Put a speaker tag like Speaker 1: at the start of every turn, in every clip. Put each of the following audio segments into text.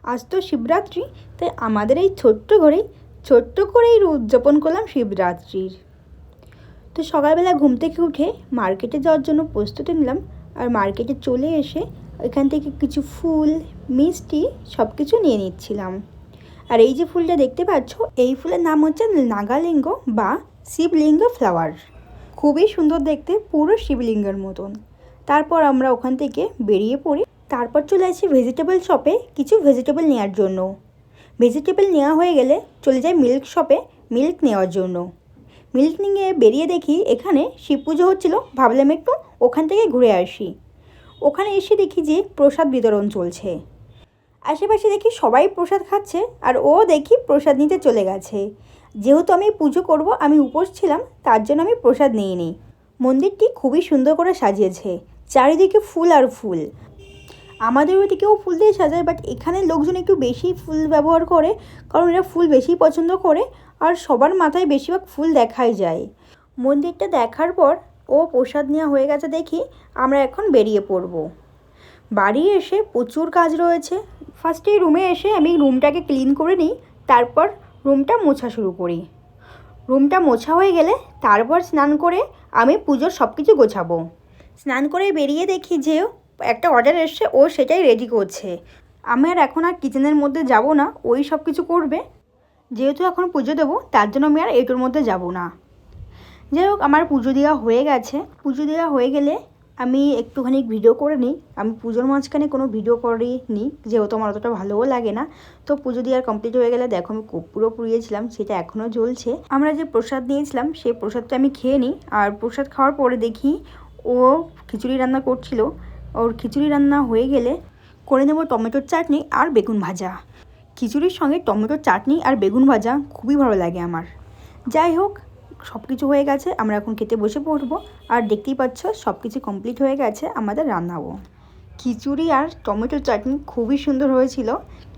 Speaker 1: আজ তো শিবরাত্রি, তাই আমাদের এই ছোট্ট করেই উদযাপন করলাম শিবরাত্রির। তো সকালবেলা ঘুম থেকে উঠে মার্কেটে যাওয়ার জন্য প্রস্তুতি নিলাম। আর মার্কেটে চলে এসে এখান থেকে কিছু ফুল, মিষ্টি সব কিছু নিয়ে নিচ্ছিলাম। আর এই যে ফুলটা দেখতে পাচ্ছ, এই ফুলের নাম হচ্ছে নাগালিঙ্গ বা শিবলিঙ্গ ফ্লাওয়ার। খুবই সুন্দর দেখতে, পুরো শিবলিঙ্গের মতন। তারপর আমরা ওখান থেকে বেরিয়ে পড়ি। তারপর চলে আসি ভেজিটেবল শপে কিছু ভেজিটেবল নেওয়ার জন্য। ভেজিটেবল নেওয়া হয়ে গেলে চলে যাই মিল্ক শপে মিল্ক নেওয়ার জন্য। মিল্ক নিয়ে বেরিয়ে দেখি এখানে শিব পুজো হচ্ছিলো, ভাবলাম একটু ওখান থেকে ঘুরে আসি। ওখানে এসে দেখি যে প্রসাদ বিতরণ চলছে। আশেপাশে দেখি সবাই প্রসাদ খাচ্ছে, আর ও দেখি প্রসাদ নিতে চলে গেছে। যেহেতু আমি পুজো করব, আমি উপোস ছিলাম, তার জন্য আমি প্রসাদ নিয়ে নিই। মন্দিরটি খুবই সুন্দর করে সাজিয়েছে, চারিদিকে ফুল আর ফুল। আমাদের ওইদিকেও ফুল দিয়ে সাজায়, বাট এখানে লোকজন একটু বেশি ফুল ব্যবহার করে, কারণ এরা ফুল বেশি পছন্দ করে। আর সবার মাথায় বেশিরভাগ ফুল দেখাই যায়। মন্দিরটা দেখার পর ও প্রসাদ নেওয়া হয়ে গেছে দেখি আমরা এখন বেরিয়ে পড়ব। বাড়ি এসে প্রচুর কাজ রয়েছে। ফার্স্টে রুমে এসে আমি রুমটাকে ক্লিন করে নিই, তারপর রুমটা মোছা শুরু করি। রুমটা মোছা হয়ে গেলে তারপর স্নান করে আমি পুজোর সব কিছু গোছাবো। স্নান করে বেরিয়ে দেখি যে একটা অর্ডার এসছে, ও সেটাই রেডি করছে। আমি আর এখন আর কিচেনের মধ্যে যাব না, ওই সব কিছু করবে। যেহেতু এখন পুজো দেবো, তার জন্য আমি আর এটার মধ্যে যাব না। যাই হোক, আমার পুজো দেওয়া হয়ে গেছে। পুজো দেওয়া হয়ে গেলে আমি একটুখানি ভিডিও করে নিই। আমি পুজোর মাঝখানে কোনো ভিডিও করিনি, যেহেতু আমার অতটা ভালোও লাগে না। তো পুজো দেওয়ার কমপ্লিট হয়ে গেলে দেখো আমি কর্পূরও পুড়িয়েছিলাম, সেটা এখনও জ্বলছে। আমরা যে প্রসাদ নিয়েছিলাম সেই প্রসাদটা আমি খেয়ে নিই। আর প্রসাদ খাওয়ার পরে দেখি ও খিচুড়ি রান্না করছিল। ওর খিচুড়ি রান্না হয়ে গেলে করে নেব টমেটোর চাটনি আর বেগুন ভাজা। খিচুড়ির সঙ্গে টমেটোর চাটনি আর বেগুন ভাজা খুবই ভালো লাগে আমার। যাই হোক, সব কিছু হয়ে গেছে, আমরা এখন খেতে বসে পড়বো। আর দেখতেই পাচ্ছ সব কিছু কমপ্লিট হয়ে গেছে আমাদের রান্নাও। খিচুড়ি আর টমেটোর চাটনি খুবই সুন্দর হয়েছিল,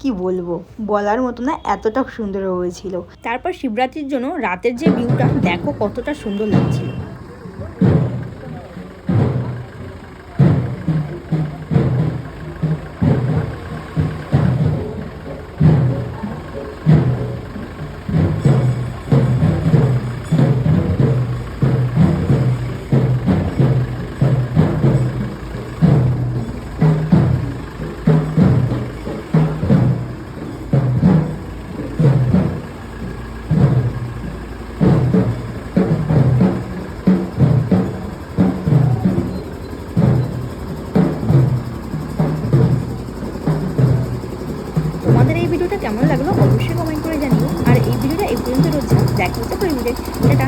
Speaker 1: কি বলবো, বলার মতো না, এতটা সুন্দর হয়েছিল। তারপর শিবরাত্রির জন্য রাতের যে ভিউটা দেখো কতটা সুন্দর লাগছিল। তোমাদের এই ভিডিওটা কেমন লাগলো অবশ্যই কমেন্ট করে জানিও। আর এই ভিডিওটা এই পর্যন্ত রয়েছে, দেখা হচ্ছে পরের ভিডিও। টাটা।